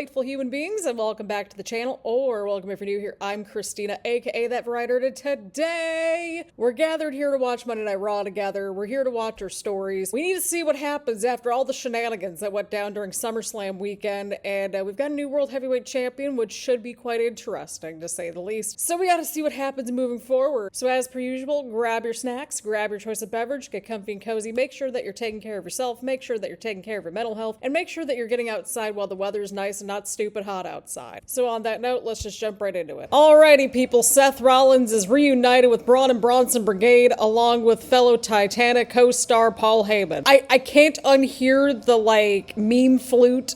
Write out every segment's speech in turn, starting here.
delightful human beings, and welcome back to the channel, or welcome if you're new here. I'm Christina, aka That Writer, and today we're gathered here to watch Monday Night Raw together. We're here to watch our stories. We need to see what happens after all the shenanigans that went down during Summerslam weekend, and we've got a new World Heavyweight Champion, which should be quite interesting, to say the least. So we gotta see what happens moving forward. So as per usual, grab your snacks, grab your choice of beverage, get comfy and cozy, make sure that you're taking care of yourself, make sure that you're taking care of your mental health, and make sure that you're getting outside while the weather's nice and not stupid hot outside. So on that note, let's just jump right into it. Alrighty people, Seth Rollins is reunited with Braun and Bronson Brigade along with fellow Titanic co-star Paul Heyman. I can't unhear the meme flute.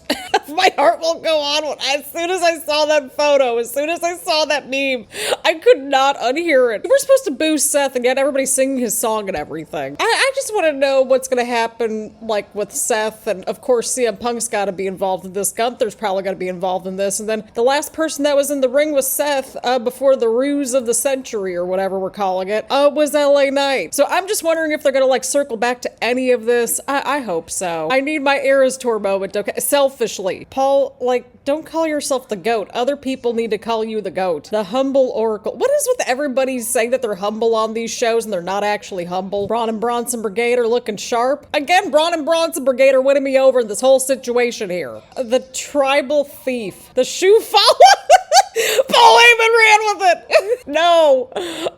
My heart will go on as soon as I saw that photo, as soon as I saw that meme. I could not unhear it. We're supposed to boo Seth and get everybody singing his song and everything. I just want to know what's going to happen with Seth, and of course CM Punk's got to be involved in this. Gunther's probably going to be involved in this, and then the last person that was in the ring with Seth before the ruse of the century or whatever we're calling it was LA Knight. So I'm just wondering if they're going to circle back to any of this. I hope so. I need my Eras Tour moment, okay? Selfishly. Paul, don't call yourself the GOAT. Other people need to call you the GOAT. The humble oracle. What is with everybody saying that they're humble on these shows and they're not actually humble? Braun and Bronson Brigade are looking sharp. Again, Braun and Bronson Brigade are winning me over in this whole situation here. The tribal thief. The shoe follower. Paul Heyman ran with it. No.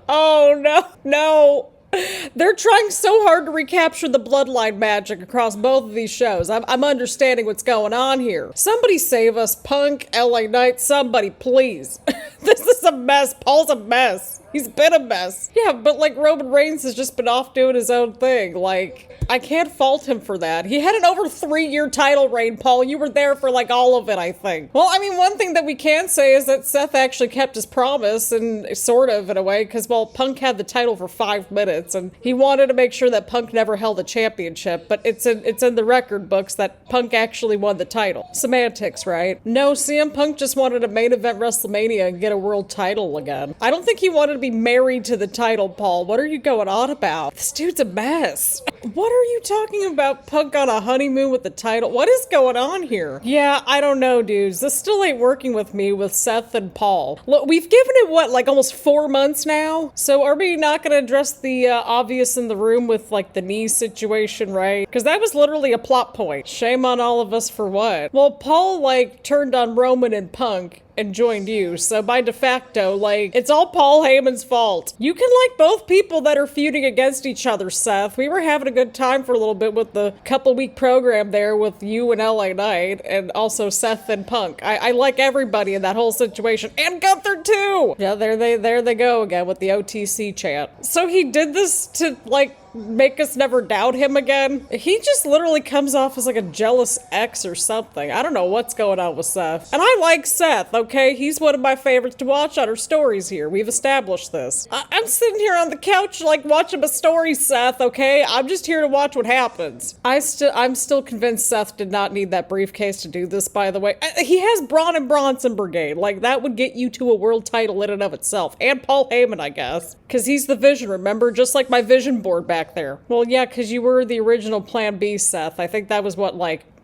Oh, no. No. They're trying so hard to recapture the bloodline magic across both of these shows. I'm understanding what's going on here. Somebody save us. Punk, LA Knight, somebody, please. This is a mess. Paul's a mess. He's been a mess. Yeah, but Roman Reigns has just been off doing his own thing. I can't fault him for that. He had an over 3-year title reign, Paul. You were there for all of it, I think. Well, I mean, one thing that we can say is that Seth actually kept his promise, and sort of in a way, because, Punk had the title for 5 minutes, and he wanted to make sure that Punk never held a championship, but it's in the record books that Punk actually won the title. Semantics, right? No, CM Punk just wanted to main event WrestleMania and get a world title again. I don't think he wanted to be married to the title, Paul. What are you going on about? This dude's a mess. What are you talking about? Punk on a honeymoon with the title? What is going on here? Yeah, I don't know, dudes. This still ain't working with me with Seth and Paul. Look, we've given it, almost 4 months now? So are we not going to address the obvious in the room with, the knee situation, right? Because that was literally a plot point. Shame on all of us for what? Well, Paul, turned on Roman and Punk and joined you, so by de facto, it's all Paul Heyman's fault. You can like both people that are feuding against each other, Seth. We were having a good time for a little bit with the couple-week program there with you and LA Knight, and also Seth and Punk. I like everybody in that whole situation, and Gunther too! Yeah, there they go again with the OTC chant. So he did this to, make us never doubt him again? He just literally comes off as a jealous ex or something. I don't know what's going on with Seth. And I like Seth, okay? He's one of my favorites to watch on our stories here. We've established this. I'm sitting here on the couch watching a story, Seth, okay? I'm just here to watch what happens. I'm still convinced Seth did not need that briefcase to do this, by the way. He has Braun and Bronson Brigade. That would get you to a world title in and of itself. And Paul Heyman, I guess. Because he's the vision, remember? Just like my vision board back there. Well, yeah, because you were the original Plan B, Seth. I think that was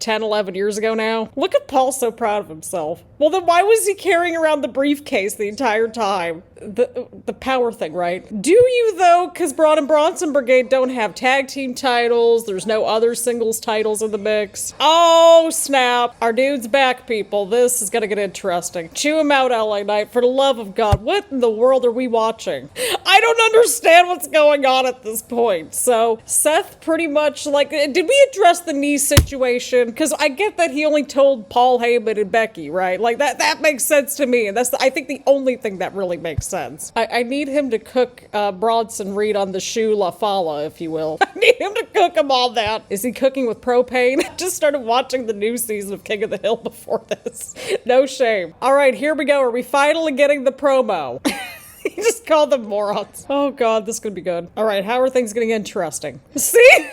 10, 11 years ago now. Look at Paul, so proud of himself. Well, then why was he carrying around the briefcase the entire time? The power thing, right? Do you, though? Because Braun and Bronson Brigade don't have tag team titles. There's no other singles titles in the mix. Oh, snap. Our dude's back, people. This is gonna get interesting. Chew him out, LA Knight. For the love of God, what in the world are we watching? I don't understand what's going on at this point. So, Seth pretty much, did we address the knee situation? Because I get that he only told Paul Heyman and Becky, right? That makes sense to me, and that's, I think, the only thing that really makes sense. I need him to cook Bronson Reed on the shoe La Fala, if you will. I need him to cook him all that. Is he cooking with propane? Just started watching the new season of King of the Hill before this. No shame. All right, here we go. Are we finally getting the promo? He just called them morons. Oh God, this is gonna be good. All right, how are things getting interesting? See?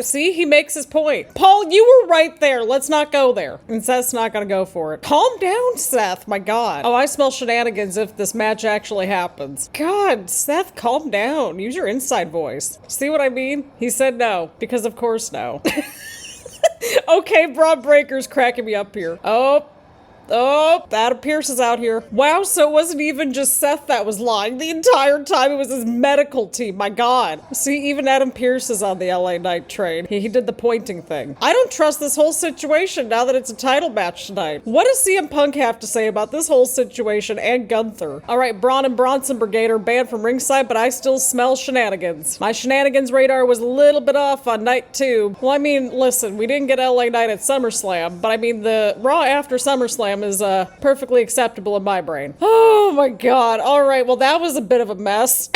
See, he makes his point. Paul, you were right there. Let's not go there. And Seth's not gonna go for it. Calm down, Seth. My God. Oh, I smell shenanigans if this match actually happens. God, Seth, calm down. Use your inside voice. See what I mean? He said no, because of course no. Okay, Braun Breaker's cracking me up here. Oh, Adam Pearce is out here. Wow, so it wasn't even just Seth that was lying the entire time. It was his medical team. My God. See, even Adam Pearce is on the LA Knight train. He did the pointing thing. I don't trust this whole situation now that it's a title match tonight. What does CM Punk have to say about this whole situation and Gunther? All right, Braun and Bronson Brigade are banned from ringside, but I still smell shenanigans. My shenanigans radar was a little bit off on night 2. Well, I mean, listen, we didn't get LA Knight at SummerSlam, but I mean, the Raw after SummerSlam is perfectly acceptable in my brain. Oh my God. All right. Well, that was a bit of a mess.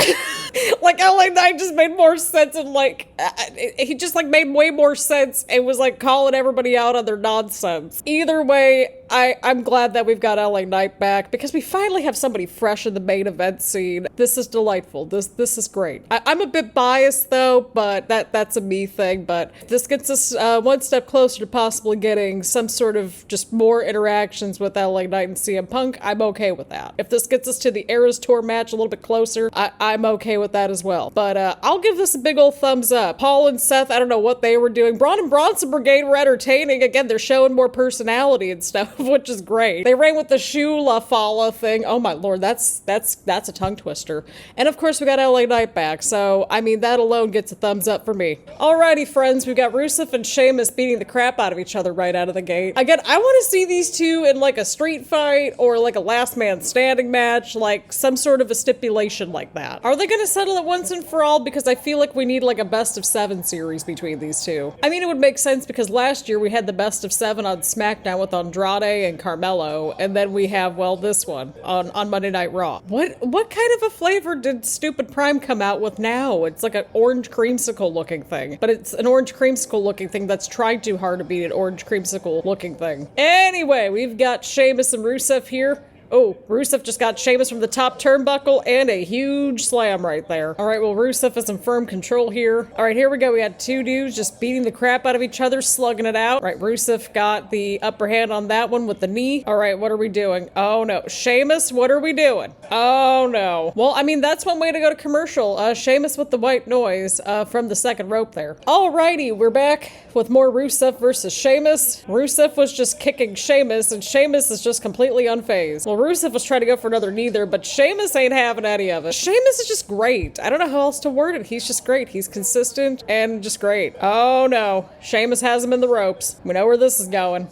Like LA Knight just made more sense and he just made way more sense and was calling everybody out on their nonsense. Either way, I'm glad that we've got LA Knight back because we finally have somebody fresh in the main event scene. This is delightful. This is great. I'm a bit biased though, but that's a me thing. But if this gets us one step closer to possibly getting some sort of just more interactions with LA Knight and CM Punk, I'm okay with that. If this gets us to the Eras Tour match a little bit closer, I'm okay with that as well. But I'll give this a big old thumbs up. Paul and Seth, I don't know what they were doing. Braun and Bronson Brigade were entertaining. Again, they're showing more personality and stuff, which is great. They ran with the shoe la fala thing. Oh my Lord, that's a tongue twister. And of course we got LA Knight back, so I mean that alone gets a thumbs up for me. Alrighty friends, we got Rusev and Sheamus beating the crap out of each other right out of the gate. Again, I want to see these two in a street fight or a last man standing match, some sort of a stipulation like that. Are they gonna settle it once and for all? Because I feel like we need a best of 7 series between these two. I mean, it would make sense because last year we had the best of 7 on SmackDown with Andrade and Carmelo, and then we have, well, this one on Monday Night Raw. What kind of a flavor did Stupid Prime come out with now? It's like an orange creamsicle looking thing, but it's an orange creamsicle looking thing that's trying too hard to beat an orange creamsicle looking thing. Anyway, we've got Sheamus and Rusev here. Oh, Rusev just got Sheamus from the top turnbuckle and a huge slam right there. All right, well, Rusev is in firm control here. All right, here we go. We had two dudes just beating the crap out of each other, slugging it out. All right, Rusev got the upper hand on that one with the knee. All right, what are we doing? Oh, no. Sheamus, what are we doing? Oh, no. Well, I mean, that's one way to go to commercial. Sheamus with the white noise from the second rope there. All righty, we're back with more Rusev versus Sheamus. Rusev was just kicking Sheamus, and Sheamus is just completely unfazed. Well, Rusev was trying to go for another knee there, but Sheamus ain't having any of it. Sheamus is just great. I don't know how else to word it. He's just great. He's consistent and just great. Oh no. Sheamus has him in the ropes. We know where this is going.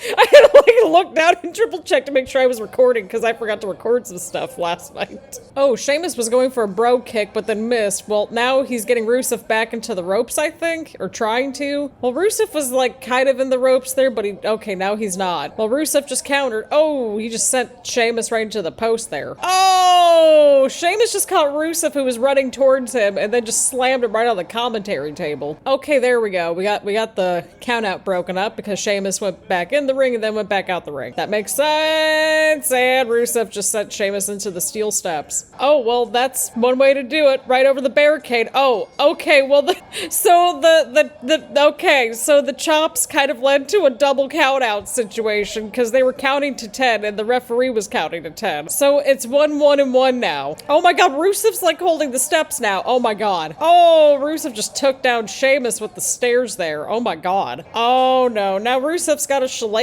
I had to look down and triple check to make sure I was recording because I forgot to record some stuff last night. Oh, Sheamus was going for a bro kick but then missed. Well, now he's getting Rusev back into the ropes, I think, or trying to. Well, Rusev was kind of in the ropes there, but okay, now he's not. Well, Rusev just countered. Oh, he just sent Sheamus right into the post there. Oh, Sheamus just caught Rusev who was running towards him and then just slammed him right on the commentary table. Okay, there we go. We got the count out broken up because Sheamus went back in the ring and then went back out the ring. That makes sense. And Rusev just sent Sheamus into the steel steps. Oh, well, that's one way to do it. Right over the barricade. Oh, okay. Well, so the chops kind of led to a double count out situation because they were counting to 10 and the referee was counting to 10. So it's 1-1-1 now. Oh my God, Rusev's holding the steps now. Oh my God. Oh, Rusev just took down Sheamus with the stairs there. Oh my God. Oh no. Now Rusev's got a shillelagh.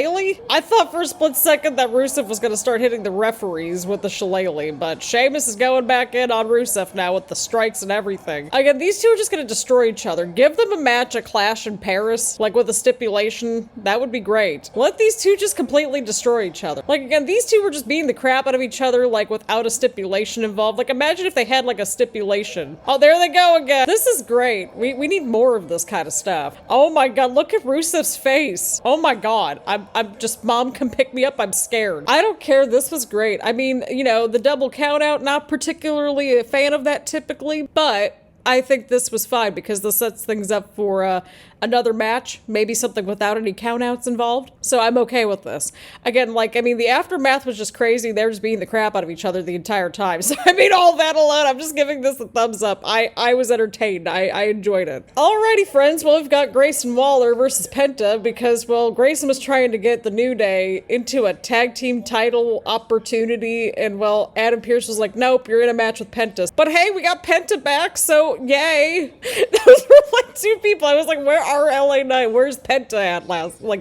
I thought for a split second that Rusev was going to start hitting the referees with the shillelagh, but Sheamus is going back in on Rusev now with the strikes and everything. Again, these two are just going to destroy each other. Give them a match, a clash in Paris, with a stipulation. That would be great. Let these two just completely destroy each other. Again, these two were just beating the crap out of each other, without a stipulation involved. Imagine if they had, a stipulation. Oh, there they go again. This is great. We need more of this kind of stuff. Oh my God, look at Rusev's face. Oh my God. I'm just, Mom, come pick me up. I'm scared. I don't care. This was great. I mean, the double count out, not particularly a fan of that typically, but I think this was fine because this sets things up for another match, maybe something without any countouts involved. So I'm okay with this. Again, the aftermath was just crazy. They're just beating the crap out of each other the entire time. So I mean, all that alone, I'm just giving this a thumbs up. I was entertained. I enjoyed it. Alrighty, friends. Well, we've got Grayson Waller versus Penta because, well, Grayson was trying to get the New Day into a tag team title opportunity. And, well, Adam Pearce was like, nope, you're in a match with Penta. But hey, we got Penta back, so yay. Those were two people. I was like, where our LA night. Where's Penta at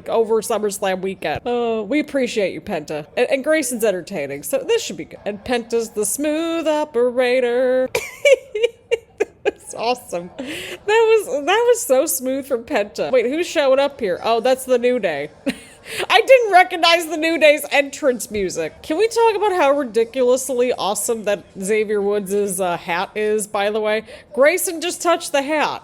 over SummerSlam weekend? Oh, we appreciate you, Penta. And Grayson's entertaining, so this should be good. And Penta's the smooth operator. That's awesome. That was so smooth from Penta. Wait, who's showing up here? Oh, that's the New Day. I didn't recognize the New Day's entrance music. Can we talk about how ridiculously awesome that Xavier Woods' hat is, by the way? Grayson just touched the hat.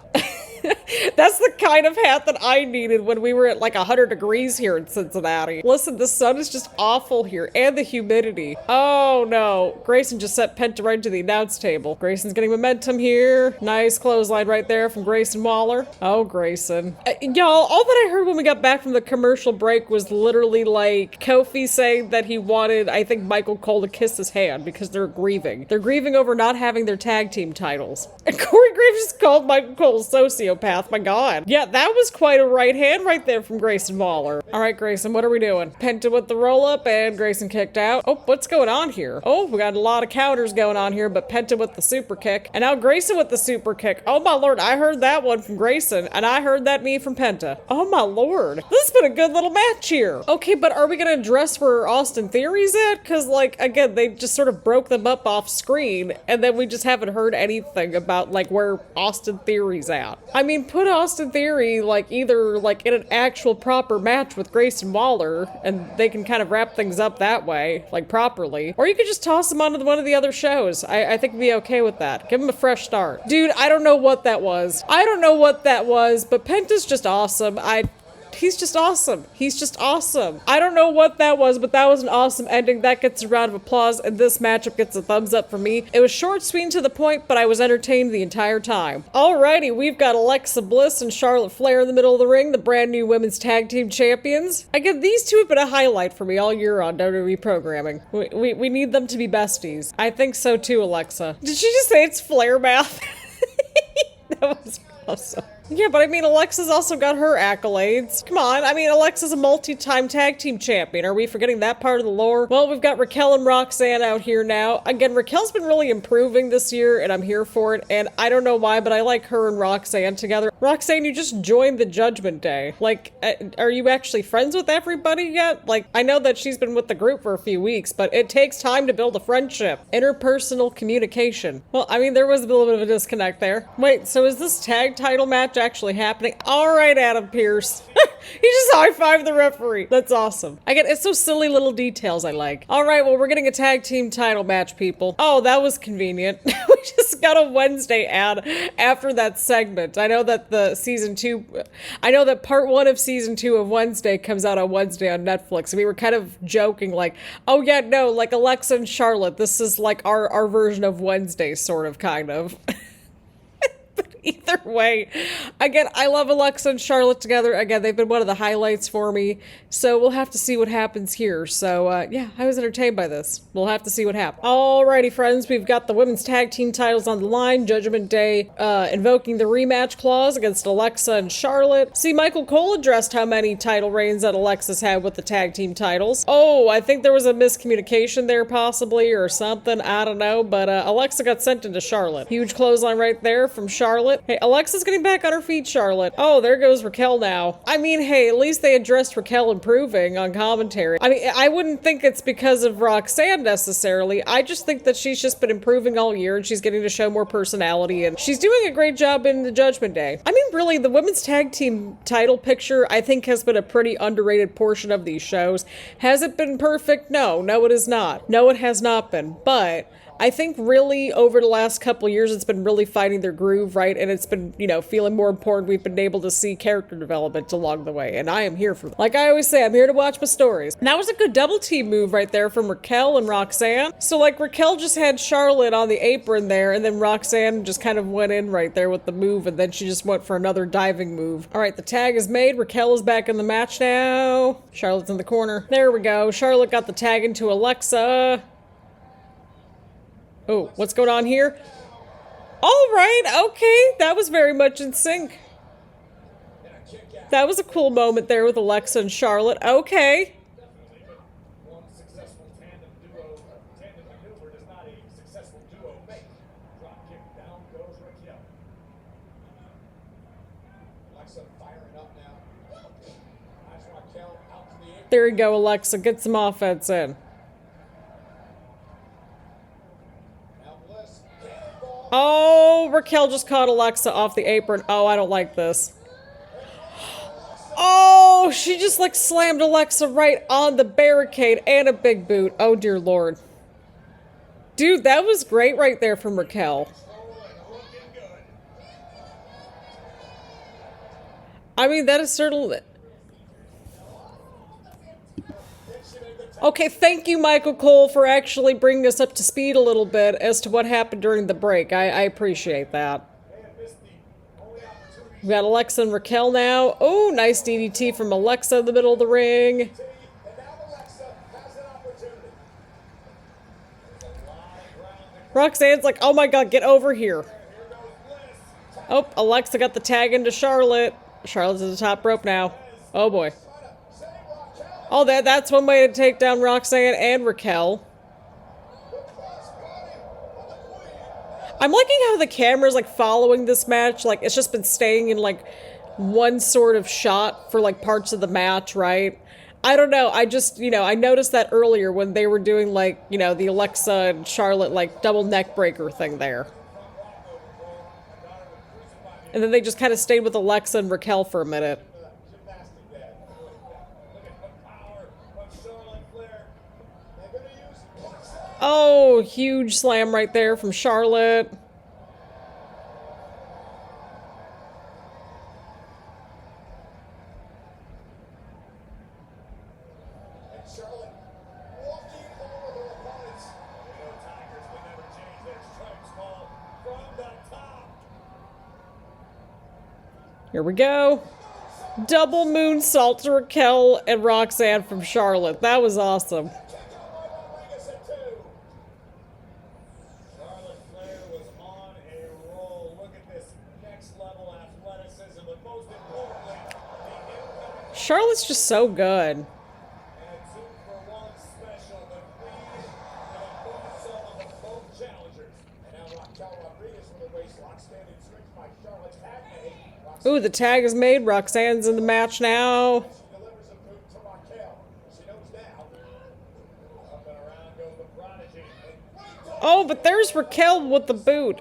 That's the kind of hat that I needed when we were at like 100 degrees here in Cincinnati. Listen, the sun is just awful here, and the humidity. Oh no, Grayson just set Penta right to the announce table. Grayson's getting momentum here. Nice clothesline right there from Grayson Waller. Oh, Grayson. Y'all, all that I heard when we got back from the commercial break was literally like Kofi saying that he wanted, I think, Michael Cole to kiss his hand because they're grieving. They're grieving over not having their tag team titles. And Corey Graves just called Michael Cole a sociopath. My God. Yeah, that was quite a right hand right there from Grayson Waller. All right, Grayson, what are we doing? Penta with the roll up and Grayson kicked out. Oh, what's going on here? Oh, we got a lot of counters going on here, but Penta with the super kick. And now Grayson with the super kick. Oh my Lord, I heard that one from Grayson and I heard that me from Penta. Oh my Lord. This has been a good little match here. Okay, but are we going to address where Austin Theory's at? Because like, again, they just sort of broke them up off screen and then we just haven't heard anything about like where Austin Theory's at. I mean, put Austin Theory like either like in an actual proper match with Grayson Waller and they can kind of wrap things up that way, like properly. Or you could just toss him onto one of the other shows. I think we'd be okay with that. Give him a fresh start. Dude, I don't know what that was. I don't know what that was, but Penta's just awesome. He's just awesome. He's just awesome. I don't know what that was, but that was an awesome ending. That gets a round of applause, and this matchup gets a thumbs up for me. It was short, sweet, and to the point, but I was entertained the entire time. Alrighty, we've got Alexa Bliss and Charlotte Flair in the middle of the ring, the brand new women's tag team champions. Again, these two have been a highlight for me all year on WWE programming. We need them to be besties. I think so too, Alexa. Did she just say it's Flair math? That was awesome. Yeah, but I mean, Alexa's also got her accolades. Come on, I mean, Alexa's a multi-time tag team champion. Are we forgetting that part of the lore? Well, we've got Raquel and Roxanne out here now. Again, Raquel's been really improving this year, and I'm here for it. And I don't know why, but I like her and Roxanne together. Roxanne, you just joined the Judgment Day. Like, are you actually friends with everybody yet? Like, I know that she's been with the group for a few weeks, but it takes time to build a friendship. Interpersonal communication. Well, I mean, there was a little bit of a disconnect there. Wait, so is this tag title match actually happening? All right, Adam Pearce. He just high-fived the referee. That's awesome. It's so silly little details I like. All right, well, we're getting a tag team title match, people. Oh, that was convenient. We just got a Wednesday ad after that segment. I know that I know that part 1 of season 2 of Wednesday comes out on Wednesday on Netflix. And we were kind of joking like, oh yeah, no, like Alexa and Charlotte, this is like our version of Wednesday, sort of, kind of. Either way, again, I love Alexa and Charlotte together. Again, they've been one of the highlights for me. So we'll have to see what happens here. So yeah, I was entertained by this. We'll have to see what happens. Alrighty, friends, we've got the women's tag team titles on the line. Judgment Day invoking the rematch clause against Alexa and Charlotte. See, Michael Cole addressed how many title reigns that Alexa's had with the tag team titles. Oh, I think there was a miscommunication there possibly or something. I don't know, but Alexa got sent into Charlotte. Huge clothesline right there from Charlotte. Hey, Alexa's getting back on her feet, Charlotte. Oh, there goes Raquel now. I mean, hey, at least they addressed Raquel improving on commentary. I mean, I wouldn't think it's because of Roxanne necessarily. I just think that she's just been improving all year and she's getting to show more personality and she's doing a great job in the Judgment Day. I mean, really, the women's tag team title picture, I think, has been a pretty underrated portion of these shows. Has it been perfect? No, it is not. No, it has not been. But I think really over the last couple of years, it's been really finding their groove, right? And it's been, feeling more important. We've been able to see character development along the way. And I am here for that. Like I always say, I'm here to watch my stories. And that was a good double team move right there from Raquel and Roxanne. So like Raquel just had Charlotte on the apron there. And then Roxanne just kind of went in right there with the move. And then she just went for another diving move. All right, the tag is made. Raquel is back in the match now. Charlotte's in the corner. There we go. Charlotte got the tag into Alexa. Oh, what's going on here? All right, okay. That was very much in sync. That was a cool moment there with Alexa and Charlotte. Okay. There you go, Alexa. Get some offense in. Oh, Raquel just caught Alexa off the apron. Oh, I don't like this. Oh, she just like slammed Alexa right on the barricade and a big boot. Oh, dear Lord. Dude, that was great right there from Raquel. I mean, that is certainly... Okay, thank you, Michael Cole, for actually bringing us up to speed a little bit as to what happened during the break. I appreciate that. We got Alexa and Raquel now. Oh, nice DDT from Alexa in the middle of the ring. Roxanne's like, oh my god, get over here. Oh, Alexa got the tag into Charlotte. Charlotte's at the top rope now. Oh boy. Oh, that's one way to take down Roxanne and Raquel. I'm liking how the camera's like following this match. Like, it's just been staying in like one sort of shot for like parts of the match, right? I don't know. I just, you know, I noticed that earlier when they were doing like, you know, the Alexa and Charlotte like double neck breaker thing there. And then they just kind of stayed with Alexa and Raquel for a minute. Oh, huge slam right there from Charlotte. Here we go. Double moonsault to Raquel and Roxanne from Charlotte. That was awesome. Charlotte's just so good. Ooh, the tag is made. Roxanne's in the match now. Oh, but there's Raquel with the boot.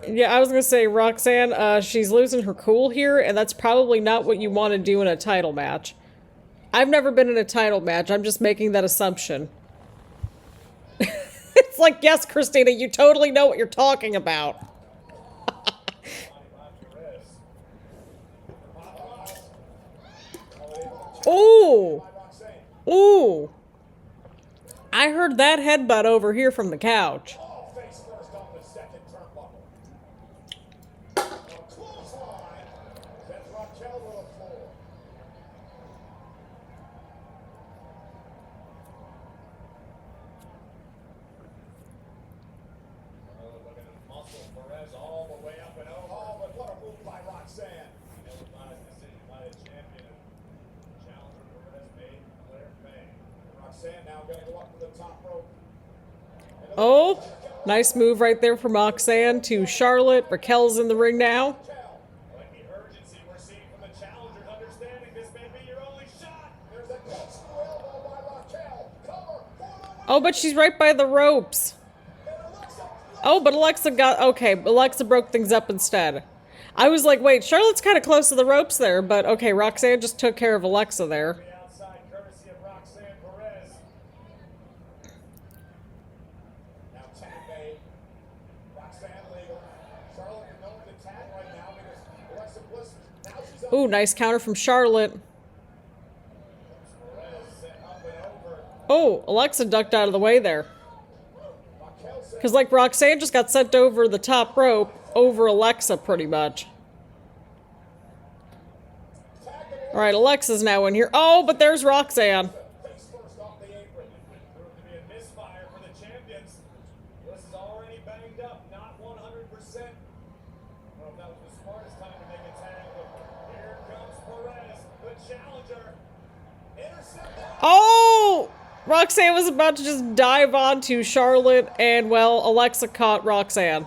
Yeah, I was gonna say, Roxanne, she's losing her cool here, and that's probably not what you want to do in a title match. I've never been in a title match. I'm just making that assumption. It's like, yes, Christina, you totally know what you're talking about. Ooh! Ooh! I heard that headbutt over here from the couch. Oh, nice move right there from Roxanne to Charlotte. Raquel's in the ring now. Oh, but she's right by the ropes. Oh, but Alexa got... Okay, Alexa broke things up instead. I was like, wait, Charlotte's kind of close to the ropes there, but okay, Roxanne just took care of Alexa there. Ooh, nice counter from Charlotte. Oh, Alexa ducked out of the way there. Because, like, Roxanne just got sent over the top rope over Alexa, pretty much. Alright, Alexa's now in here. Oh, but there's Roxanne. Oh! Roxanne was about to just dive onto Charlotte, and, well, Alexa caught Roxanne.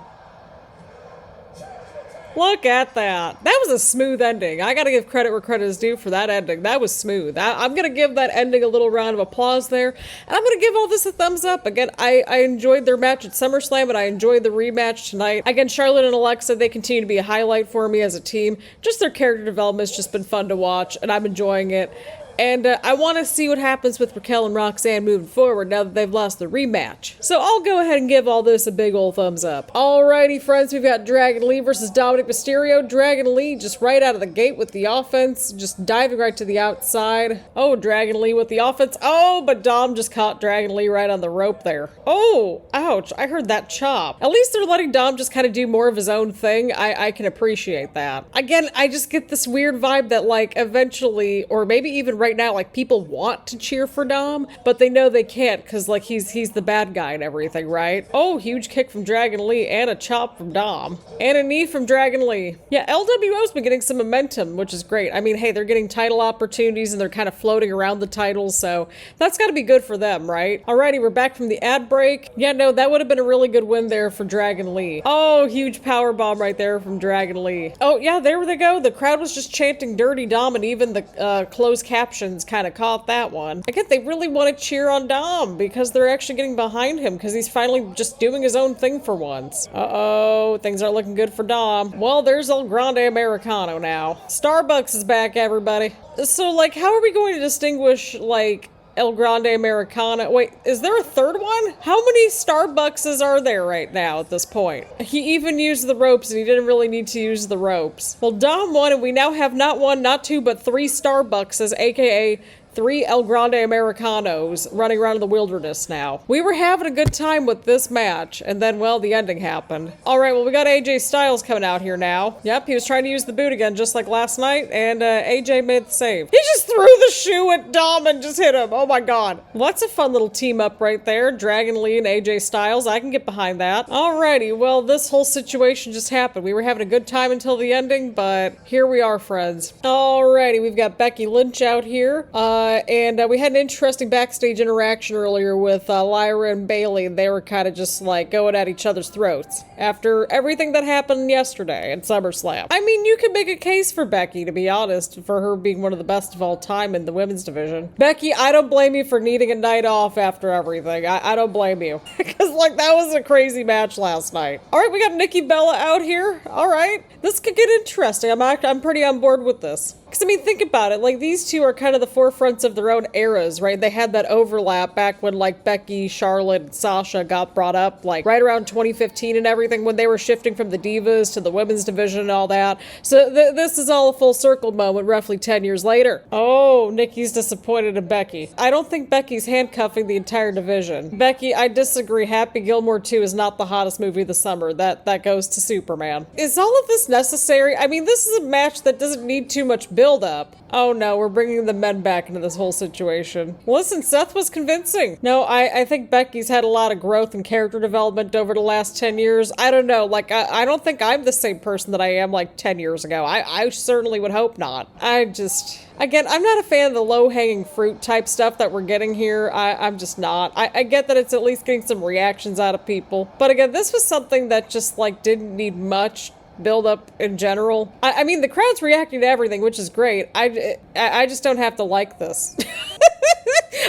Look at that. That was a smooth ending. I gotta give credit where credit is due for that ending. That was smooth. I'm gonna give that ending a little round of applause there. And I'm gonna give all this a thumbs up. Again, I enjoyed their match at SummerSlam, and I enjoyed the rematch tonight. Again, Charlotte and Alexa, they continue to be a highlight for me as a team. Just their character development's just been fun to watch, and I'm enjoying it. And I want to see what happens with Raquel and Roxanne moving forward now that they've lost the rematch. So I'll go ahead and give all this a big ol' thumbs up. Alrighty, friends, we've got Dragon Lee versus Dominik Mysterio. Dragon Lee just right out of the gate with the offense, just diving right to the outside. Oh, Dragon Lee with the offense. Oh, but Dom just caught Dragon Lee right on the rope there. Oh, ouch, I heard that chop. At least they're letting Dom just kind of do more of his own thing. I can appreciate that. Again, I just get this weird vibe that, like, eventually, or maybe even right now, like, people want to cheer for Dom, but they know they can't because, like, he's the bad guy and everything, right? Oh, huge kick from Dragon Lee and a chop from Dom. And a knee from Dragon Lee. Yeah, LWO's been getting some momentum, which is great. I mean, hey, they're getting title opportunities and they're kind of floating around the titles, so that's got to be good for them, right? Alrighty, we're back from the ad break. Yeah, no, that would have been a really good win there for Dragon Lee. Oh, huge power bomb right there from Dragon Lee. Oh, yeah, there they go. The crowd was just chanting Dirty Dom, and even the closed captions kind of caught that one. I guess they really want to cheer on Dom because they're actually getting behind him because he's finally just doing his own thing for once. Uh-oh, things aren't looking good for Dom. Well, there's El Grande Americano now. Starbucks is back, everybody. So, like, how are we going to distinguish, like, El Grande Americano? Wait, is there a third one? How many Starbuckses are there right now at this point? He even used the ropes and he didn't really need to use the ropes. Well, Dom won and we now have not one, not two, but three Starbuckses, aka 3 El Grande Americanos running around in the wilderness now. We were having a good time with this match, and then, well, the ending happened. Alright, well, we got AJ Styles coming out here now. Yep, he was trying to use the boot again, just like last night, and AJ made the save. He just threw the shoe at Dom and just hit him. Oh my god. Well, that's a fun little team up right there. Dragon Lee and AJ Styles. I can get behind that. Alrighty, well, this whole situation just happened. We were having a good time until the ending, but here we are, friends. Alrighty, we've got Becky Lynch out here. And we had an interesting backstage interaction earlier with Lyra and Bailey. They were kind of just like going at each other's throats after everything that happened yesterday at SummerSlam. I mean, you could make a case for Becky, to be honest, for her being one of the best of all time in the women's division. Becky, I don't blame you for needing a night off after everything. I don't blame you. Because, like, that was a crazy match last night. All right, we got Nikki Bella out here. All right, this could get interesting. I'm pretty on board with this. Because, I mean, think about it. Like, these two are kind of the forefronts of their own eras, right? They had that overlap back when, like, Becky, Charlotte, and Sasha got brought up, like, right around 2015 and everything, when they were shifting from the Divas to the women's division and all that. So this is all a full circle moment roughly 10 years later. Oh, Nikki's disappointed in Becky. I don't think Becky's handcuffing the entire division. Becky, I disagree. Happy Gilmore 2 is not the hottest movie of the summer. That goes to Superman. Is all of this necessary? I mean, this is a match that doesn't need too much build up. Oh no, we're bringing the men back into this whole situation. Listen, Seth was convincing. No, I think Becky's had a lot of growth and character development over the last 10 years. I don't know, like, I don't think I'm the same person that I am like 10 years ago. I certainly would hope not. Again, I'm not a fan of the low-hanging fruit type stuff that we're getting here. I'm just not. I get that it's at least getting some reactions out of people. But again, this was something that just, like, didn't need much build up in general. I mean, the crowd's reacting to everything, which is great. I just don't have to like this.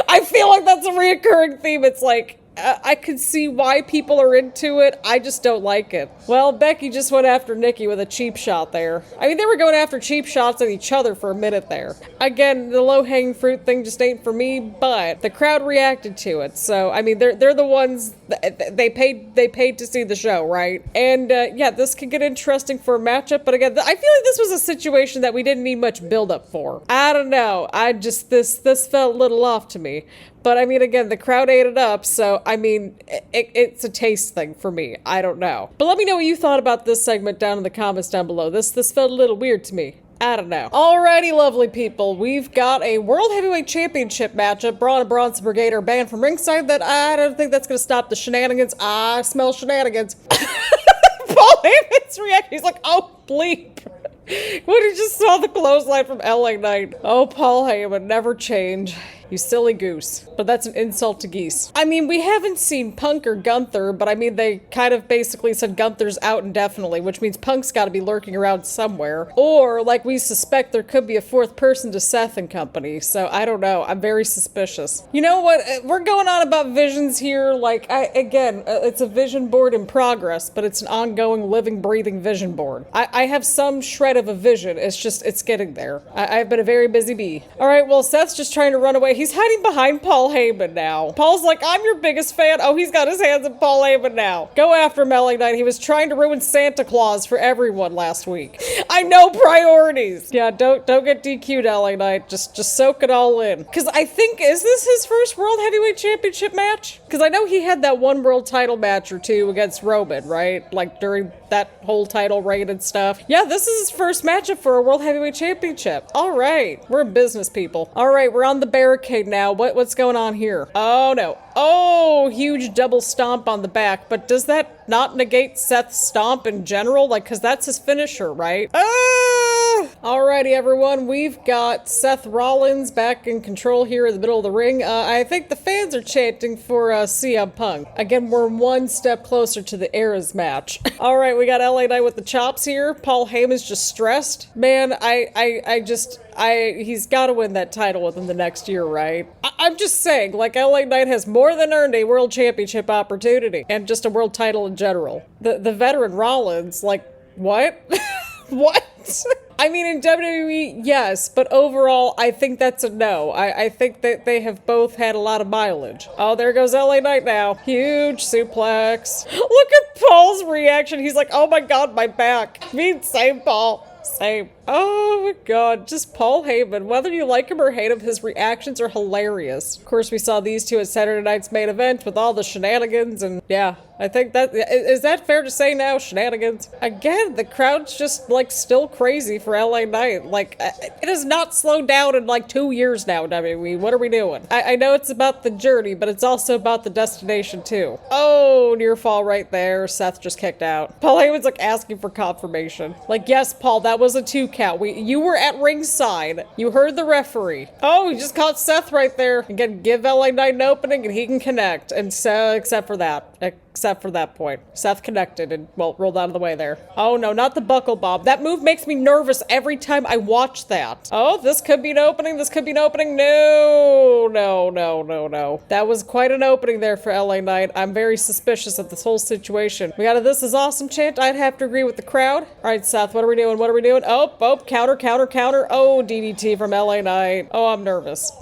I feel like that's a reoccurring theme. It's like, I could see why people are into it. I just don't like it. Well, Becky just went after Nikki with a cheap shot there. I mean, they were going after cheap shots at each other for a minute there. Again, the low-hanging fruit thing just ain't for me, but the crowd reacted to it. So, I mean, they're the ones, they paid to see the show, right? And, yeah, this could get interesting for a matchup, but again, I feel like this was a situation that we didn't need much build-up for. I don't know. This felt a little off to me. But, I mean, again, the crowd ate it up, so, I mean, it's a taste thing for me. I don't know. But let me know what you thought about this segment down in the comments down below. This felt a little weird to me. I don't know. Alrighty, lovely people. We've got a World Heavyweight Championship matchup. Braun and Bronson Brigade are banned from ringside. That I don't think that's going to stop the shenanigans. I smell shenanigans. Paul Heyman's reaction. He's like, oh, bleep. When he just saw the clothesline from LA Knight. Oh, Paul Heyman, never change. You silly goose. But that's an insult to geese. I mean, we haven't seen Punk or Gunther, but I mean, they kind of basically said Gunther's out indefinitely, which means Punk's got to be lurking around somewhere. Or, like we suspect, there could be a fourth person to Seth and company. So, I don't know. I'm very suspicious. You know what? We're going on about visions here. Like, it's a vision board in progress, but it's an ongoing, living, breathing vision board. I have some shred of a vision. It's getting there. I've been a very busy bee. All right, well, Seth's just trying to run away. He's hiding behind Paul Heyman now. Paul's like, I'm your biggest fan. Oh, he's got his hands on Paul Heyman now. Go after him, LA Knight. He was trying to ruin Santa Claus for everyone last week. I know priorities. Yeah, don't get DQ'd, LA Knight. Just soak it all in. Because I think, is this his first World Heavyweight Championship match? Because I know he had that one world title match or two against Roman, right? Like during that whole title reign and stuff. Yeah, this is his first matchup for a World Heavyweight Championship. All right. We're business people. All right, we're on the barricade now. What's going on here? Oh, no. Oh, huge double stomp on the back. But does that not negate Seth's stomp in general? Like, because that's his finisher, right? Alrighty, everyone. We've got Seth Rollins back in control here in the middle of the ring. I think the fans are chanting for CM Punk. Again, we're one step closer to the Eras match. Alright, we got LA Knight with the chops here. Paul Heyman's just stressed. Man, he's got to win that title within the next year, right? I'm just saying, like, LA Knight has more than earned a world championship opportunity and just a world title in general. The veteran Rollins, like, what? What? I mean, in WWE, yes, but overall, I think that's a no. I think that they have both had a lot of mileage. Oh, there goes LA Knight now. Huge suplex. Look at Paul's reaction. He's like, oh my god, my back. Same, Paul. Same. Oh my god, just Paul Heyman. Whether you like him or hate him, his reactions are hilarious. Of course, we saw these two at Saturday night's main event with all the shenanigans, and yeah, I think is that fair to say now? Shenanigans? Again, the crowd's just, like, still crazy for LA Knight. Like, it has not slowed down in, like, 2 years now, WWE. What are we doing? I know it's about the journey, but it's also about the destination, too. Oh, near fall right there. Seth just kicked out. Paul Heyman's, like, asking for confirmation. Like, yes, Paul, that was a 2 count. You were at ringside. You heard the referee. Oh, he just caught Seth right there. Again, give LA Knight an opening and he can connect. And so, except for that point. Seth connected and, well, rolled out of the way there. Oh no, not the buckle bomb. That move makes me nervous every time I watch that. Oh, this could be an opening. This could be an opening. No. That was quite an opening there for LA Knight. I'm very suspicious of this whole situation. We got a "This is awesome" chant. I'd have to agree with the crowd. All right, Seth, what are we doing? Oh, counter. Oh, DDT from LA Knight. Oh, I'm nervous.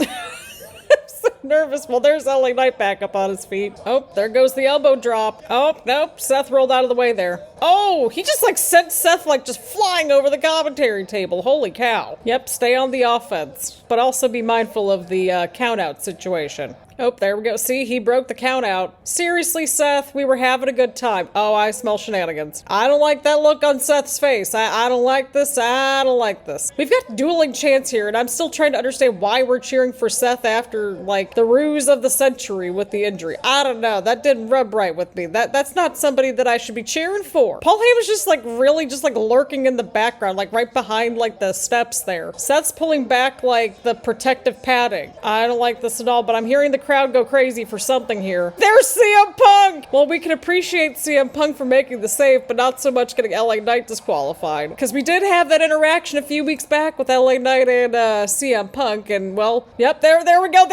Nervous. Well, there's LA Knight back up on his feet. Oh, there goes the elbow drop. Oh, nope. Seth rolled out of the way there. Oh, he just, like, sent Seth, like, just flying over the commentary table. Holy cow. Yep, stay on the offense. But also be mindful of the count-out situation. Oh, there we go. See, he broke the count out. Seriously, Seth, we were having a good time. Oh, I smell shenanigans. I don't like that look on Seth's face. I don't like this. I don't like this. We've got dueling chants here, and I'm still trying to understand why we're cheering for Seth after, like, the ruse of the century with the injury. I don't know. That didn't rub right with me. That's not somebody that I should be cheering for. Paul Heyman's just, like, really just, like, lurking in the background, like, right behind, like, the steps there. Seth's pulling back, like, the protective padding. I don't like this at all, but I'm hearing the crowd go crazy for something here. There's CM Punk! Well, we can appreciate CM Punk for making the save, but not so much getting LA Knight disqualified. Because we did have that interaction a few weeks back with LA Knight and CM Punk, and, well, yep, there we go.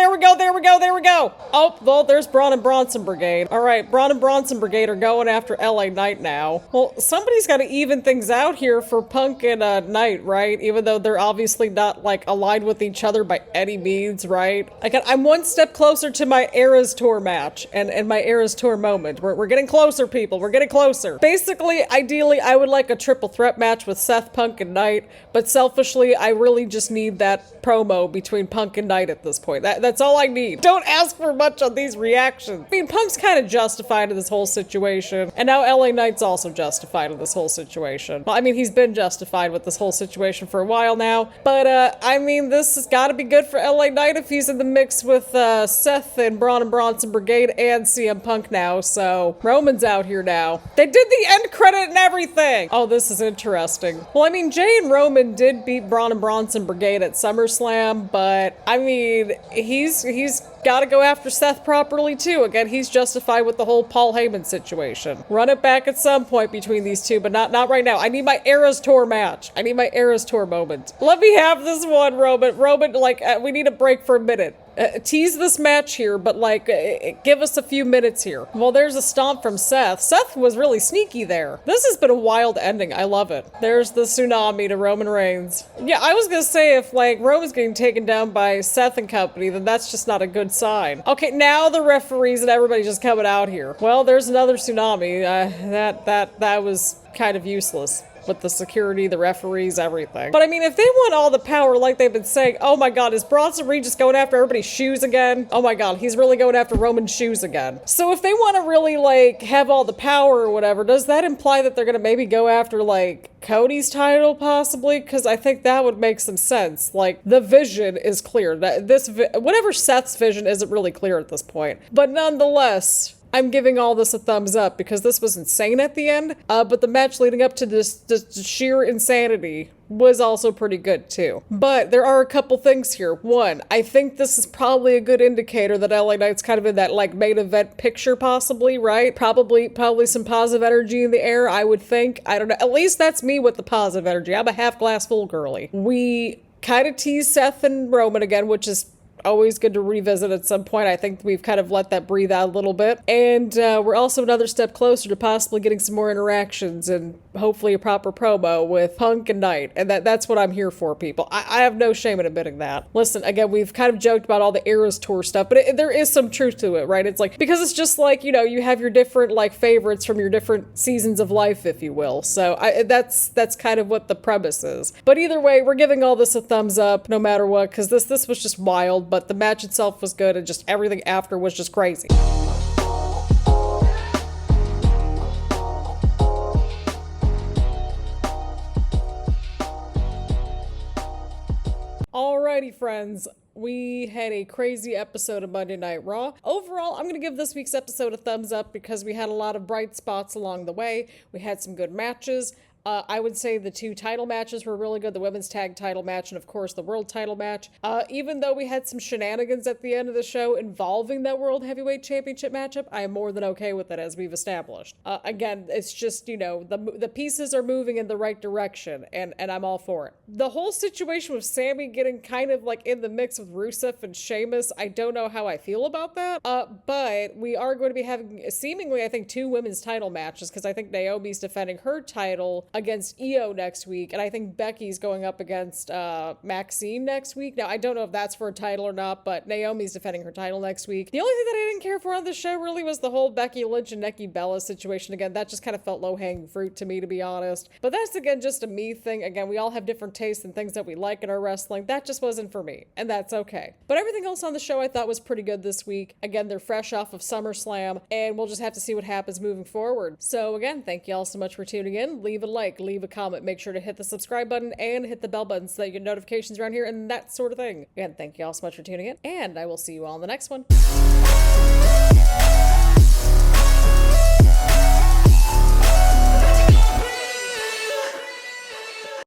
Oh, well, there's Braun and Bronson Brigade. All right, Braun and Bronson Brigade are going after LA Knight now. Well, somebody's got to even things out here for Punk and Knight, right? Even though they're obviously not, like, aligned with each other by any means, right? I'm one step closer to my Eras Tour match and my Eras Tour moment. We're getting closer, people. We're getting closer. Basically, ideally, I would like a triple threat match with Seth, Punk, and Knight, but selfishly, I really just need that promo between Punk and Knight at this point. That's all I need. Don't ask for much on these reactions. I mean, Punk's kind of justified in this whole situation, and now LA Knight's also justified in this whole situation. Well, I mean, he's been justified with this whole situation for a while now, but I mean, this has got to be good for LA Knight if he's in the mix with Seth Seth and Braun and Bronson Brigade and CM Punk now, so Roman's out here now. They did the end credit and everything! Oh, this is interesting. Well, I mean, Jay and Roman did beat Braun and Bronson Brigade at SummerSlam, but, I mean, he's gotta go after Seth properly, too. Again, he's justified with the whole Paul Heyman situation. Run it back at some point between these two, but not right now. I need my Eras Tour match. I need my Eras Tour moment. Let me have this one, Roman. Roman, like, we need a break for a minute. Tease this match here, but like, give us a few minutes here. Well, there's a stomp from Seth. Seth was really sneaky there. This has been a wild ending. I love it. There's the tsunami to Roman Reigns. Yeah, I was gonna say if like Roman's getting taken down by Seth and company, then that's just not a good sign. Okay, now the referees and everybody's just coming out here. Well, there's another tsunami. That was kind of useless. With the security, the referees, everything. But I mean, if they want all the power like they've been saying, oh my god, is Bronson Reed just going after everybody's shoes again? Oh my god, he's really going after Roman's shoes again. So if they want to really like have all the power or whatever, does that imply that they're gonna maybe go after like Cody's title possibly? Because I think that would make some sense. Like the vision is clear. Whatever Seth's vision isn't really clear at this point. But nonetheless, I'm giving all this a thumbs up because this was insane at the end, but the match leading up to this sheer insanity was also pretty good too. But there are a couple things here. One, I think this is probably a good indicator that LA Knight's kind of in that like main event picture possibly, right? Probably some positive energy in the air, I would think. I don't know. At least that's me with the positive energy. I'm a half glass full girly. We kind of tease Seth and Roman again, which is always good to revisit at some point. I think we've kind of let that breathe out a little bit. And we're also another step closer to possibly getting some more interactions and hopefully a proper promo with Punk and Knight. And that's what I'm here for, people. I have no shame in admitting that. Listen, again, we've kind of joked about all the Eras Tour stuff, but there is some truth to it, right? It's like, because it's just like, you know, you have your different like favorites from your different seasons of life, if you will. So that's kind of what the premise is. But either way, we're giving all this a thumbs up no matter what, because this was just wild. But the match itself was good and just everything after was just crazy. Alrighty, friends. We had a crazy episode of Monday Night Raw. Overall, I'm going to give this week's episode a thumbs up because we had a lot of bright spots along the way. We had some good matches. I would say the two title matches were really good, the women's tag title match and of course the world title match. Even though we had some shenanigans at the end of the show involving that world heavyweight championship matchup, I am more than okay with it, as we've established. Again, it's just, you know, the pieces are moving in the right direction and I'm all for it. The whole situation with Sammy getting kind of like in the mix with Rusev and Sheamus, I don't know how I feel about that. But we are going to be having seemingly, I think, two women's title matches because I think Naomi's defending her title against Io next week, and I think Becky's going up against Maxine next week. Now, I don't know if that's for a title or not, but Naomi's defending her title next week. The only thing that I didn't care for on the show really was the whole Becky Lynch and Nikki Bella situation. Again, that just kind of felt low-hanging fruit to me, to be honest. But that's, again, just a me thing. Again, we all have different tastes and things that we like in our wrestling. That just wasn't for me, and that's okay. But everything else on the show I thought was pretty good this week. Again, they're fresh off of SummerSlam, and we'll just have to see what happens moving forward. So, again, thank you all so much for tuning in. Leave a like, leave a comment, make sure to hit the subscribe button and hit the bell button so that you get notifications around here and that sort of thing. Again, thank you all so much for tuning in, and I will see you all in the next one.